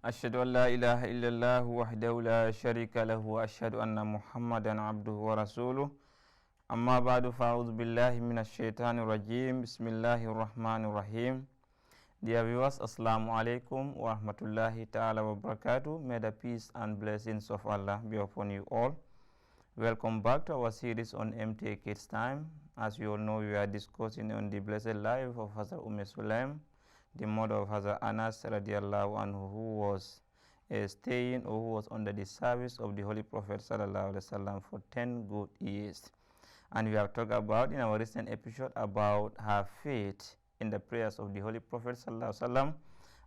أشهد أن لا إله إلا الله وحده لا شريك له وأشهد أن محمدا عبده ورسوله أما بعد فأعوذ بالله من الشيطان الرجيم بسم الله الرحمن الرحيم. Dear viewers, Assalamu alaikum wa rahmatullahi ta'ala wa barakatuh. May the peace and blessings of Allah be upon you all. Welcome back to our series on MTA Kids Time. As you all know, we are discussing on the blessed life of Hadhrat Ummi Sulaim, the mother of Hadhrat Anas radiallahu anhu, who was staying or who was under the service of the Holy Prophet sallallahu alaihi wasallam for 10 good years. And we have talked about in our recent episode about her faith in the prayers of the Holy Prophet sallallahu alaihi wasallam,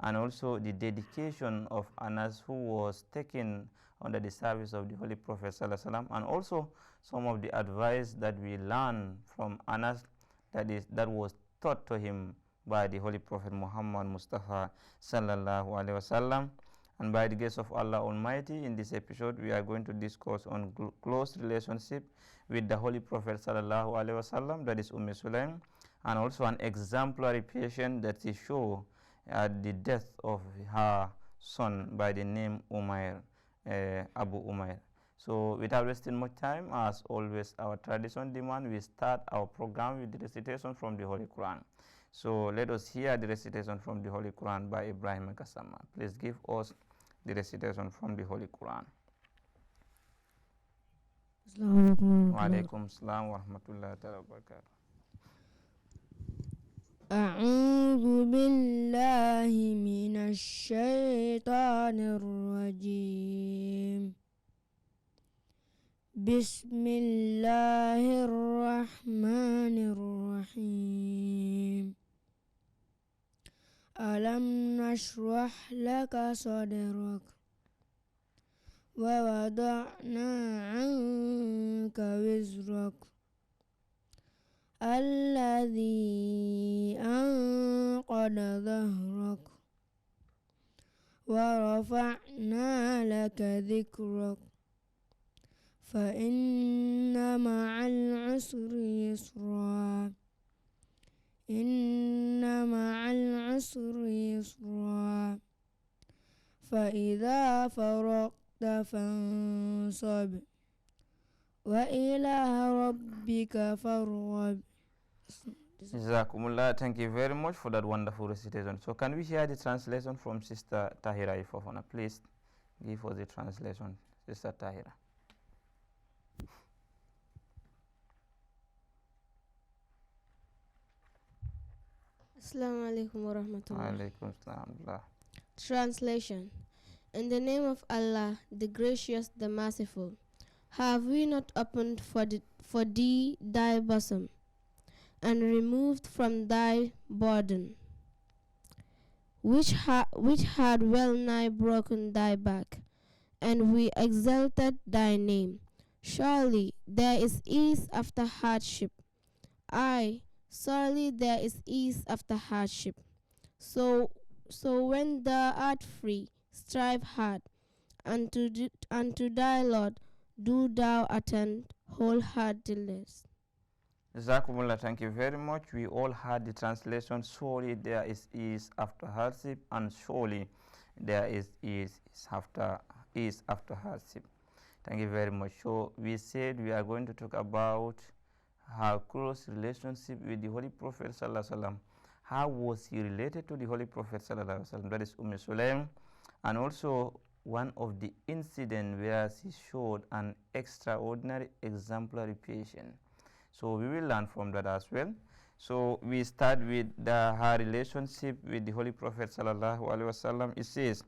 and also the dedication of Anas, who was taken under the service of the Holy Prophet sallallahu alaihi wasallam, and also some of the advice that we learn from Anas that was taught to him by the Holy Prophet Muhammad Mustafa sallallahu alaihi wasallam. And by the grace of Allah Almighty, in this episode we are going to discuss on close relationship with the Holy Prophet sallallahu alaihi wasallam, that is Ummi Sulaim, and also an exemplary patient that she showed at the death of her son by the name Umair, Abu Umair. So without wasting much time, as always our tradition demand, we start our program with the recitation from the Holy Quran. So let us hear the recitation from the Holy Quran by Ibrahim Kasama. Please give us the recitation from the Holy Quran. Wa alaikum salam wa rahmatullahi wa barakatuh. أعوذ بالله من الشيطان الرجيم بسم الله الرحمن الرحيم ألم نشرح لك صدرك ووضعنا عنك وزرك الذي أنقض ظهرك ورفعنا لك ذكرك فإن مع العسر يسرا إن مع العسر يسرا فإذا فرغت فانصب وإلى ربك فارغب. Jazakumullah, thank you very much for that wonderful recitation. So can we hear the translation from Sister Tahira Ifofana? Please give us the translation, Sister Tahira. Assalamu alaikum wa rahmatullah. Alaikum salam. Translation. In the name of Allah, the gracious, the merciful. Have we not opened for thee thy bosom, and removed from thy burden, which had well nigh broken thy back, and we exalted thy name. Surely there is ease after hardship. Aye, surely there is ease after hardship. So when thou art free, strive hard, unto thy Lord do thou attend wholeheartedly. Jazakumullah, thank you very much. We all heard the translation. Surely there is ease after hardship, and surely there is ease after hardship. Thank you very much. So we said we are going to talk about her close relationship with the Holy Prophet sallallahu alaihi wasallam. How was he related to the Holy Prophet sallallahu alaihi wasallam? That is Ummi Sulaim, and also one of the incidents where she showed an extraordinary exemplary patience. So we will learn from that as well. So we start with her relationship with the Holy Prophet sallallahu alaihi wasallam. It says,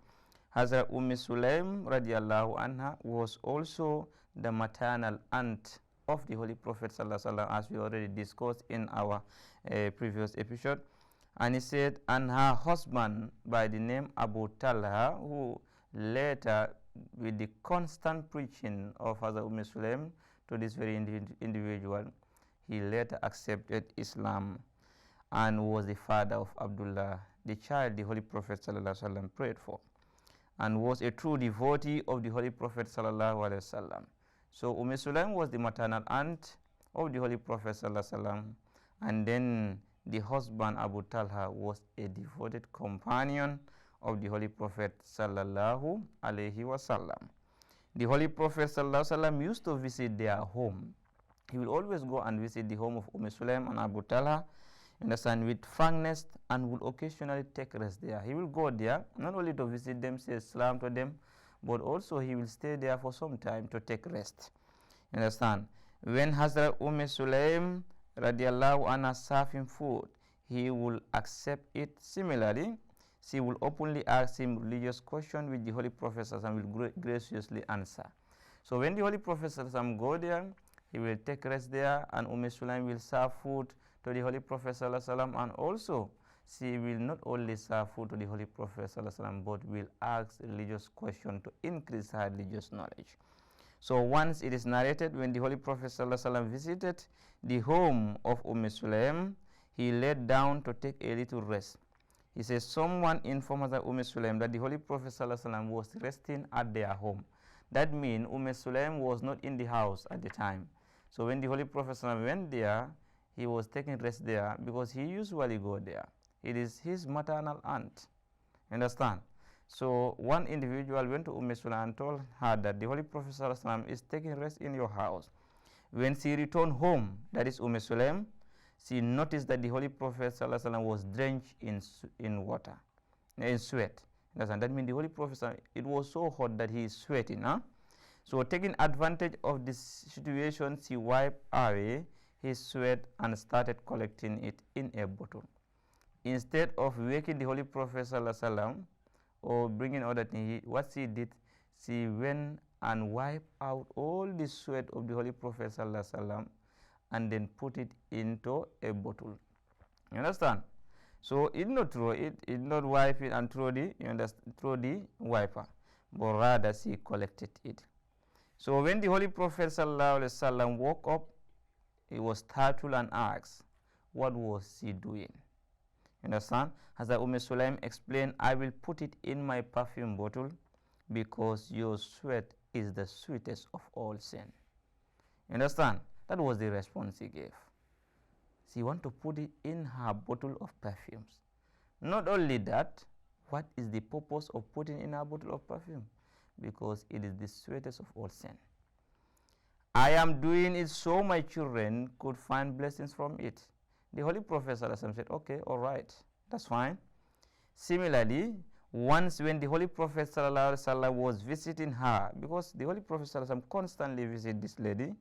Hadhrat Ummi Sulaim radiallahu anha was also the maternal aunt of the Holy Prophet sallallahu alaihi wasallam, as we already discussed in our previous episode. And he said, and her husband by the name Abu Talha, who later, with the constant preaching of Hadhrat Ummi Sulaim to this very individual, he later accepted Islam and was the father of Abdullah, the child the Holy Prophet sallallahu alaihi wasallam prayed for, and was a true devotee of the Holy Prophet sallallahu alaihi wasallam. So Ummi Sulaim was the maternal aunt of the Holy Prophet sallallahu alaihi wasallam, and then the husband Abu Talha was a devoted companion of the Holy Prophet sallallahu alaihi wasallam. The Holy Prophet sallallahu alaihi wasallam used to visit their home. He will always go and visit the home of Ummi Sulaim and Abu Talha, understand, with frankness, and will occasionally take rest there. He will go there not only to visit them, say salam to them, but also he will stay there for some time to take rest. Understand? When Hadhrat Ummi Sulaim radiallahu anha serve him food, he will accept it. Similarly, she will openly ask him religious questions which the Holy Prophet will graciously answer. So when the Holy Prophet go there, he will take rest there, and Ummi Sulaim will serve food to the Holy Prophet and also she will not only serve food to the Holy Prophet but will ask religious questions to increase her religious knowledge. So once it is narrated, when the Holy Prophet visited the home of Ummi Sulaim, he laid down to take a little rest. He says, someone informed Hadhrat Ummi Sulaim that the Holy Prophet was resting at their home. That means Ummi Sulaim was not in the house at the time. So when the Holy Prophet went there, he was taking rest there because he usually go there. It is his maternal aunt. Understand? So one individual went to Sulaim and told her that the Holy Prophet is taking rest in your house. When she returned home, that is Sulaim, she noticed that the Holy Prophet was drenched in water, in sweat. Understand? That means the Holy Prophet, it was so hot that he is sweating. Huh? So taking advantage of this situation, she wiped away his sweat and started collecting it in a bottle. Instead of waking the Holy Prophet or bringing other things, what she did, she went and wiped out all the sweat of the Holy Prophet and then put it into a bottle. You understand? So it not throw it, it not wipe it and throw the wiper, but rather she collected it. So when the Holy Prophet woke up, he was startled and asked, what was she doing? You understand? Hadhrat Ummi Sulaim explained, I will put it in my perfume bottle because your sweat is the sweetest of all sin. You understand? That was the response he gave. She want to put it in her bottle of perfumes. Not only that, what is the purpose of putting in a bottle of perfume? Because it is the sweetest of all sin. I am doing it so my children could find blessings from it. The Holy Prophet said, okay, all right, that's fine. Similarly, once when the Holy Prophet was visiting her, because the Holy Prophet constantly visited this lady,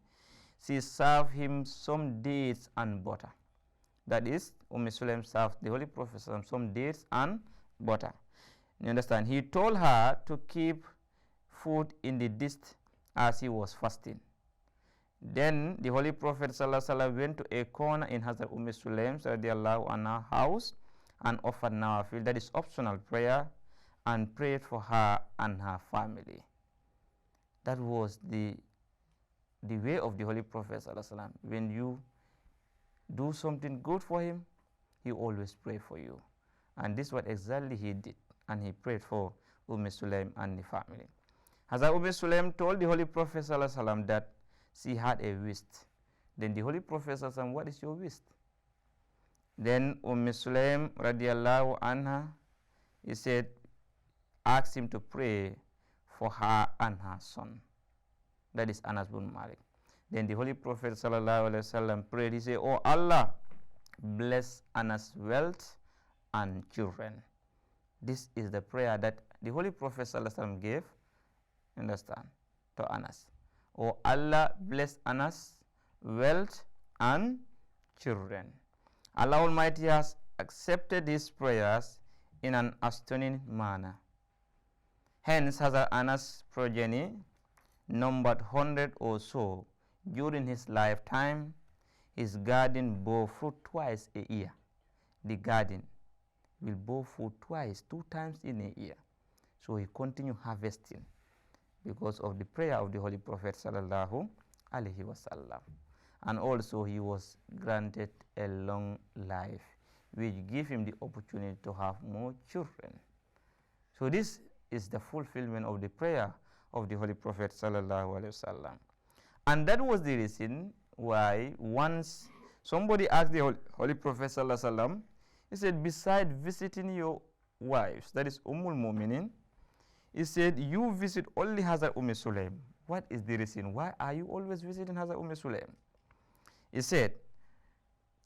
she served him some dates and butter. That is, Sulaim served the Holy Prophet some dates and butter. You understand? He told her to keep food in the dish as he was fasting. Then the Holy Prophet went to a corner in Hadhrat Ummi Sulaim's house and offered nawafil, that is optional prayer, and prayed for her and her family. That was the way of the Holy Prophet. When you do something good for him, he always pray for you. And this is what exactly he did. And he prayed for Ummi Sulaim and the family. Hadhrat Ummi Sulaim told the Holy Prophet that she had a wish. Then the Holy Prophet what is your wish? Then Ummi Sulaim radiallahu anha, he said, ask him to pray for her and her son. That is Anas bin Malik. Then the Holy Prophet prayed. He said, oh Allah, bless Anas' wealth and children. This is the prayer that the Holy Prophet gave, understand, to Anas. Oh Allah, bless Anas' wealth and children. Allah Almighty has accepted his prayers in an astonishing manner. Hence, Hazrat Anas' progeny numbered 100 or so. During his lifetime, his garden bore fruit twice a year. The garden will bore fruit twice, 2 times in a year. So he continued harvesting because of the prayer of the Holy Prophet sallallahu alaihi wasallam. And also he was granted a long life, which gave him the opportunity to have more children. So this is the fulfillment of the prayer of the Holy Prophet sallallahu alaihi wasallam. And that was the reason why once somebody asked the Holy Prophet sallallahu alaihi wasallam, he said, besides visiting your wives, that is Ummul Mu'minin, he said, you visit only Hadhrat Ummi Sulaim. What is the reason? Why are you always visiting Hadhrat Ummi Sulaim? He said,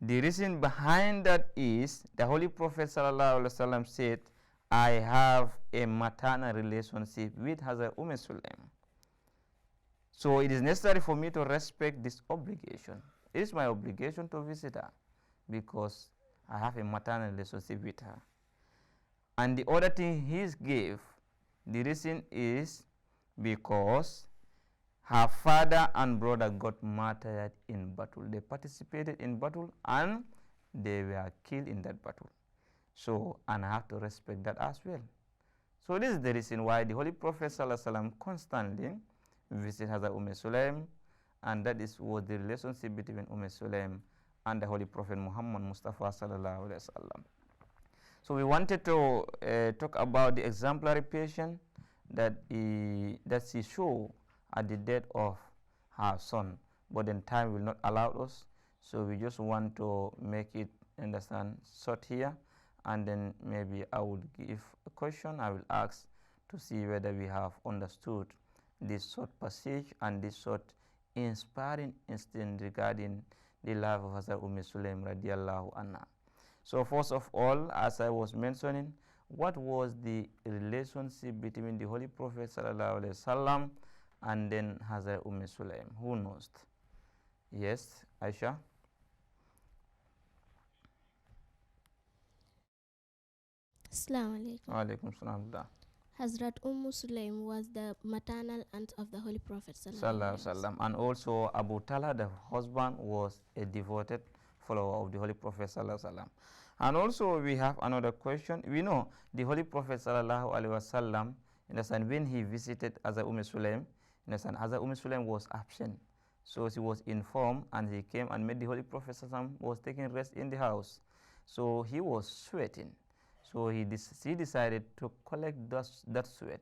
the reason behind that is the Holy Prophet ﷺ said, I have a maternal relationship with Hadhrat Ummi Sulaim. So it is necessary for me to respect this obligation. It is my obligation to visit her because I have a maternal relationship with her. And the other thing he gave, the reason is because her father and brother got martyred in battle. They participated in battle and they were killed in that battle. So, and I have to respect that as well. So this is the reason why the Holy Prophet ﷺ constantly visited Hadhrat Ummi Sulaim, and that was the relationship between Ummi Sulaim and the Holy Prophet Muhammad Mustafa sallallahu alaihi wasallam. So we wanted to talk about the exemplary patient that she showed at the death of her son, but then time will not allow us. So we just want to make it short here, and then maybe I would give a question. I will ask to see whether we have understood this short passage and this short inspiring incident regarding the life of Hadhrat Ummi Sulaim radiallahu anha. So first of all, as I was mentioning, what was the relationship between the Holy Prophet sallallahu alaihi wasallam and then Hadhrat Ummi Sulaim? Who knows? Yes, Aisha? Assalamu alaikum. Wa alaikum salam. Hazrat Sulaim was the maternal aunt of the Holy Prophet Sallallahu alaihi wasallam. And also Abu Talha, the husband, was a devoted follower of the Holy Prophet sallallahu alaihi wasallam. And also we have another question. We know the Holy Prophet sallallahu alaihi wasallam, when he visited Hadhrat Ummi Sulaim, Hadhrat Ummi Sulaim was absent. So she was informed and he came and met the Holy Prophet sallallahu alaihi wasallam was taking rest in the house. So he was sweating. So she decided to collect that sweat.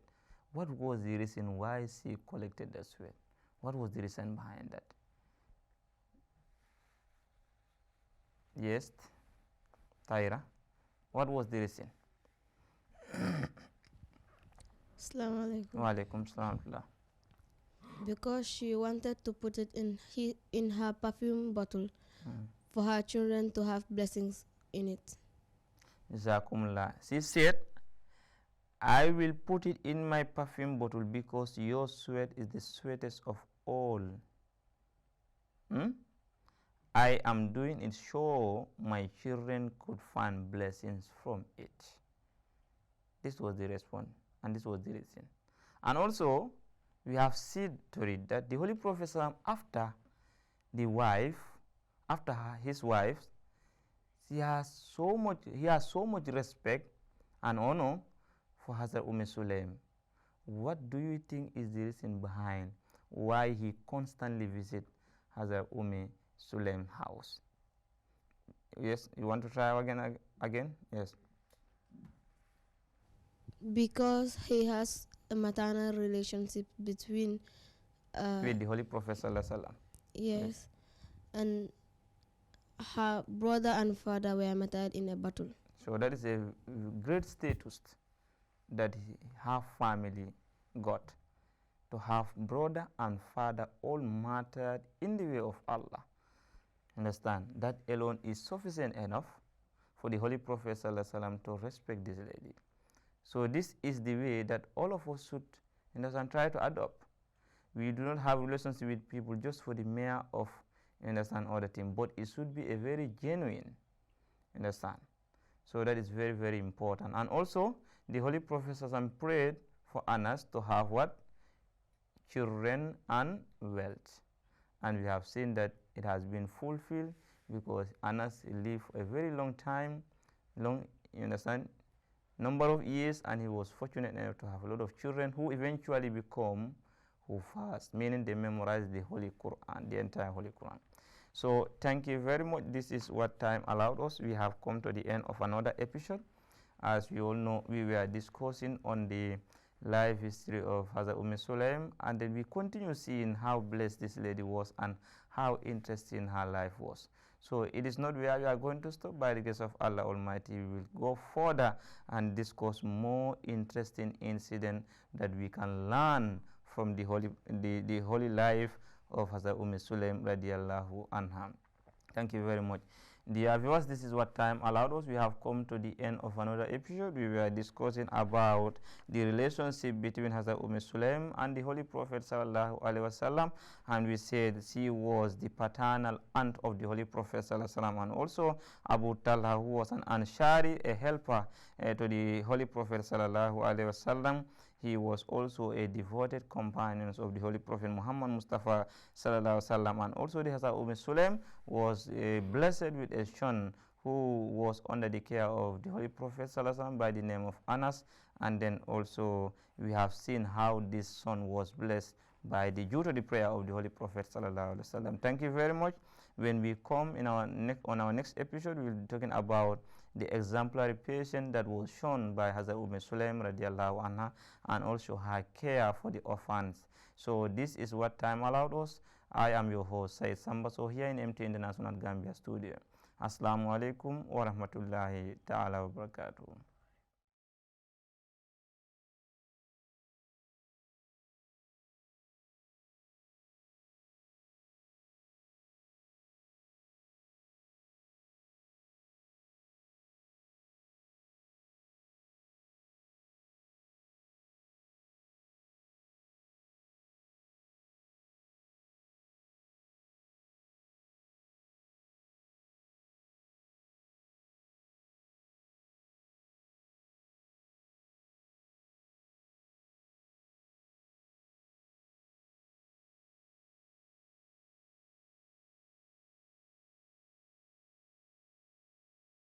What was the reason why she collected that sweat? What was the reason behind that? Yes, Taira, what was the reason? Assalamu alaikum. Wa alaikum salam. Because she wanted to put it in her perfume bottle for her children to have blessings in it. Jazakumullah. She said, I will put it in my perfume bottle because your sweat is the sweetest of all. I am doing it so my children could find blessings from it. This was the response, and this was the reason. And also, we have seen to read that the Holy Prophet after his wife, he has so much respect and honor for Hadhrat Ummi Sulaim. What do you think is the reason behind why he constantly visits Hadhrat Ummi Sulaim's house? Yes, you want to try again? Yes. Because he has a maternal relationship between with the Holy Prophet sallallahu alaihi wasallam. Yes, and her brother and father were martyred in a battle. So that is a great status that her family got, to have brother and father all martyred in the way of Allah. Understand? That alone is sufficient enough for the Holy Prophet ﷺ to respect this lady. So this is the way that all of us should try to adopt. We do not have relationship with people just for the mere of other thing, but it should be a very genuine, so that is very, very important. And also the Holy Prophet prayed for Anas to have what? Children and wealth, and we have seen that it has been fulfilled because Anas lived a very long time, number of years, and he was fortunate enough to have a lot of children who eventually become fast, meaning they memorize the Holy Quran, the entire Holy Quran. So thank you very much. This is what time allowed us. We have come to the end of another episode. As you all know, we were discussing on the life history of Hadhrat Ummi Sulaim, and then we continue seeing how blessed this lady was and how interesting her life was. So it is not where we are going to stop. By the grace of Allah Almighty, we will go further and discuss more interesting incidents that we can learn from the holy life of Hadhrat Ummi Sulaim radiallahu anha. Thank you very much. Dear viewers, this is what time allowed us. We have come to the end of another episode. We were discussing about the relationship between Hadhrat Ummi Sulaim and the Holy Prophet sallallahu alaihi wasallam, and we said she was the paternal aunt of the Holy Prophet sallallahu alaihi wasallam, and also Abu Talha, who was an Ansari, a helper to the Holy Prophet sallallahu alaihi wasallam. He was also a devoted companion of the Holy Prophet Muhammad Mustafa sallallahu alaihi wasallam, and also the Hadhrat Ummi Sulaim was blessed with a son who was under the care of the Holy Prophet sallallahu alaihi wasallam by the name of Anas. And then also we have seen how this son was blessed by the due to the prayer of the Holy Prophet sallallahu alaihi wasallam. Thank you very much. When we come in on our next episode, we will be talking about the exemplary patience that was shown by Hadhrat Ummi Sulaim radiallahu anha, and also her care for the orphans. So this is what time allowed us. I am your host Said Sambaso here in MTA International Gambia Studio. Assalamu alaikum wa rahmatullahi ta'ala wa barakatuh.